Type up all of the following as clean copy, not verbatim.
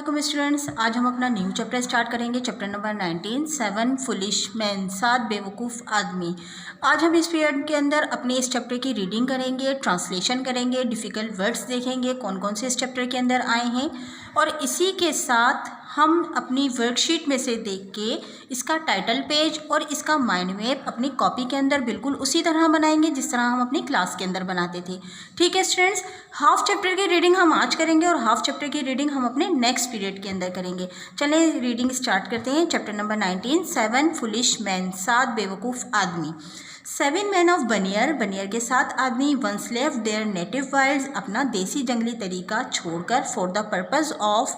वालेकुम स्टूडेंट्स। आज हम अपना न्यू चैप्टर स्टार्ट करेंगे, चैप्टर नंबर 19 7 फुलिश मैन, 7 बेवकूफ़ आदमी। आज हम इस पीरियड के अंदर अपने इस चैप्टर की रीडिंग करेंगे, ट्रांसलेशन करेंगे, डिफ़िकल्ट वर्ड्स देखेंगे कौन कौन से इस चैप्टर के अंदर आए हैं, और इसी के साथ हम अपनी वर्कशीट में से देख के इसका टाइटल पेज और इसका माइंड मैप अपनी कॉपी के अंदर बिल्कुल उसी तरह बनाएंगे जिस तरह हम अपनी क्लास के अंदर बनाते थे। ठीक है स्टूडेंट्स, हाफ चैप्टर की रीडिंग हम आज करेंगे और हाफ चैप्टर की रीडिंग हम अपने नेक्स्ट पीरियड के अंदर करेंगे। चलें रीडिंग स्टार्ट करते हैं। चैप्टर नंबर 19 7 फुलिश मैन, 7 बेवकूफ़ आदमी। 7 मैन ऑफ बनियर, बनियर के 7 आदमी once left their native wilds, अपना देसी जंगली तरीका छोड़कर, for the purpose of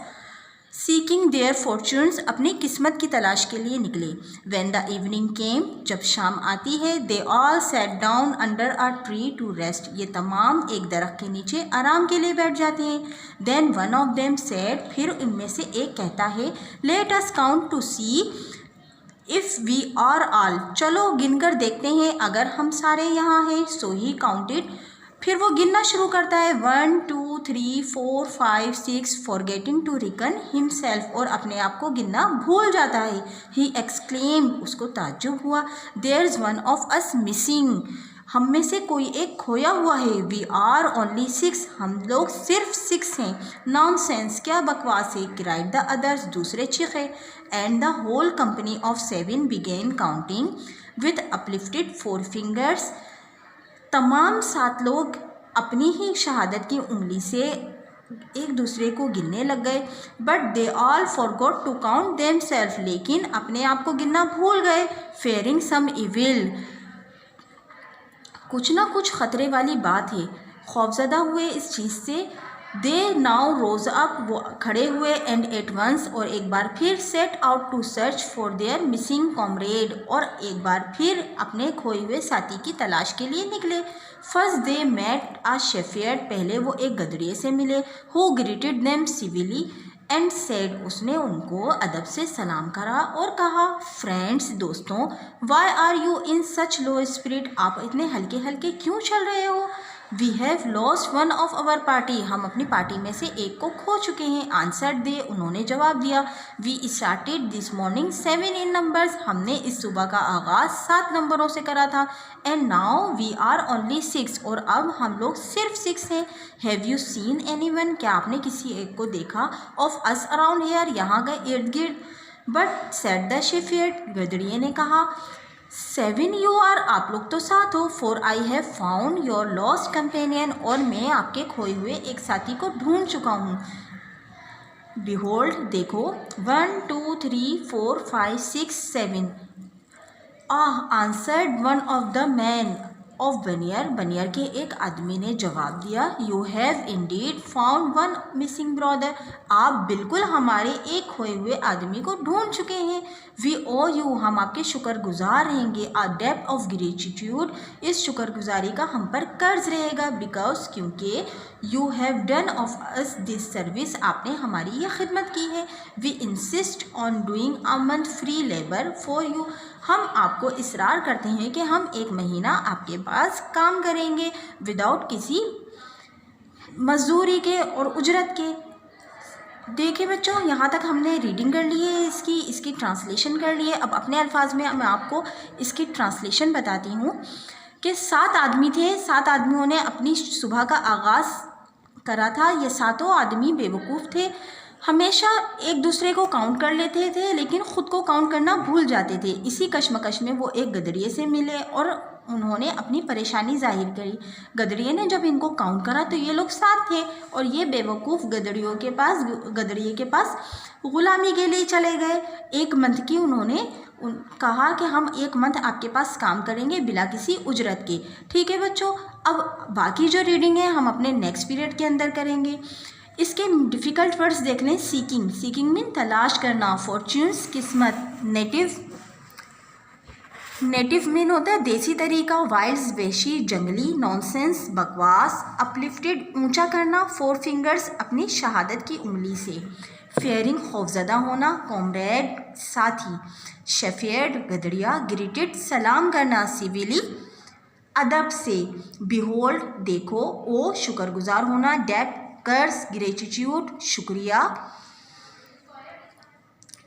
seeking their fortunes, अपनी किस्मत की तलाश के लिए निकले। व्हेन द इवनिंग केम, जब शाम आती है, they all sat down under a tree to rest, ये तमाम एक दरख्त के नीचे आराम के लिए बैठ जाते हैं। Then one of them said, फिर इनमें से एक कहता है, let us count to see if we are all, चलो गिनकर देखते हैं अगर हम सारे यहाँ हैं। सो ही काउंटेड, फिर वो गिनना शुरू करता है 1 2 3 4 5 6, फॉरगेटिंग टू रिकन हिमसेल्फ, और अपने आप को गिनना भूल जाता है। ही एक्सक्लेम, उसको ताज्जुब हुआ, there is one of us missing, हम में से कोई एक खोया हुआ है। वी आर ओनली 6, हम लोग सिर्फ 6 हैं। नॉनसेंस, क्या बकवास है। क्राइड द अदर्स, दूसरे चीखे। And the whole company of 7 began counting with uplifted 4 fingers, तमाम 7 लोग अपनी ही शहादत की उंगली से एक दूसरे को गिनने लग गए। But they all forgot to count them self, लेकिन अपने आप को गिनना भूल गए। फेयरिंग सम इविल, कुछ ना कुछ ख़तरे वाली बात है। खौफजदा हुए इस चीज़ से। दे नाउ रोज अप, वो खड़े हुए। एंड एट वंस, और एक बार फिर। Set out to search for their missing comrade, और एक बार फिर अपने खोए हुए साथी की तलाश के लिए निकले। फर्स्ट दे मेट अ शेफियर्ड, पहले वो एक गदरिये से मिले। Who greeted them civilly and said, उसने उनको अदब से सलाम करा और कहा, फ्रेंड्स, दोस्तों, why are you in such low spirit, आप इतने हल्के हल्के क्यों चल रहे हो। We have lost one of our party, हम अपनी पार्टी में से एक को खो चुके हैं। आंसर दे, उन्होंने जवाब दिया। We started this morning 7 in numbers, हमने इस सुबह का आगाज़ 7 नंबरों से करा था। And now we are only 6, और अब हम लोग सिर्फ 6 हैं। हैव यू सीन एनीवन, क्या आपने किसी एक को देखा। ऑफ अस अराउंड हेयर, यहाँ गए इर्द गिर्द। बट सेड द शेफियर्ड, गदड़िए ने कहा, 7 यू आर, आप लोग तो 7 हो। 4 I have found your lost companion, और मैं आपके खोए हुए एक साथी को ढूंढ चुका हूँ। बिहोल्ड, देखो। 1 2 3 4 5 6 7, answered one of the man of बनियर, बनियर के एक आदमी ने जवाब दिया। You have Indeed found one missing brother, आप बिल्कुल हमारे एक खोए हुए आदमी को ढूंढ चुके हैं। वी ओ यू, हम आपके शुक्रगुजार रहेंगे। अ डेब्ट ऑफ ग्रेटिट्यूड, इस शुक्रगुजारी का हम पर कर्ज रहेगा। बिकॉज, क्योंकि you have done of us this service, आपने हमारी ये खिदमत की है। We insist on doing a month free labour for you, हम आपको इसरार करते हैं कि हम 1 महीना आपके पास काम करेंगे विदाउट किसी मजदूरी के और उजरत के। देखिए बच्चों, यहाँ तक हमने रीडिंग कर ली है, इसकी ट्रांसलेशन कर ली है। अब अपने अल्फाज में मैं आपको इसकी ट्रांसलेशन बताती हूँ कि 7 आदमी थे, 7 आदमियों ने अपनी सुबह का आगाज़ करा था। ये 7 आदमी बेवकूफ़ थे, हमेशा एक दूसरे को काउंट कर लेते थे लेकिन ख़ुद को काउंट करना भूल जाते थे। इसी कश्मकश में वो एक गदरिये से मिले और उन्होंने अपनी परेशानी जाहिर करी। गदरिये ने जब इनको काउंट करा तो ये लोग 7 थे, और ये बेवकूफ़ गदरिये के पास ग़ुलामी के लिए चले गए। 1 मंथ की उन्होंने कहा कि हम 1 मंथ आपके पास काम करेंगे बिला किसी उजरत के। ठीक है बच्चों, अब बाकी जो रीडिंग है हम अपने नेक्स्ट पीरियड के अंदर करेंगे। इसके डिफ़िकल्ट वर्ड्स देख लें। सीकिंग, सीकिंग मीन तलाश करना। फॉर्च्यून्स, किस्मत। नेटिव मीन होता है देसी तरीका। वाइल्ड्स, वेशी, जंगली। नॉनसेंस, बकवास। अपलिफ्टेड, ऊंचा करना। 4 फिंगर्स, अपनी शहादत की उंगली से। फेयरिंग, खौफजदा होना। कॉमरेड, साथी। शेफियर्ड, गदड़िया। ग्रीटेड, सलाम करना। सिविली, अदब से। बिहोल्ड, देखो। ओ, शुक्रगुजार होना। डेब्ट, कर्ज। ग्रेटिट्यूड, शुक्रिया।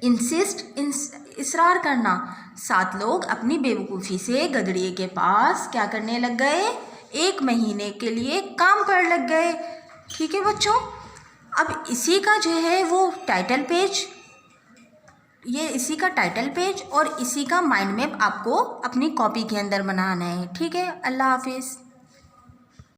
इंसिस्ट इसरार करना। 7 लोग अपनी बेवकूफ़ी से गदड़िए के पास क्या करने लग गए, 1 महीने के लिए काम पर लग गए। ठीक है बच्चों, अब इसी का जो है वो टाइटल पेज, ये इसी का टाइटल पेज और इसी का माइंड मैप आपको अपनी कॉपी के अंदर बनाना है। ठीक है, अल्लाह हाफिज़।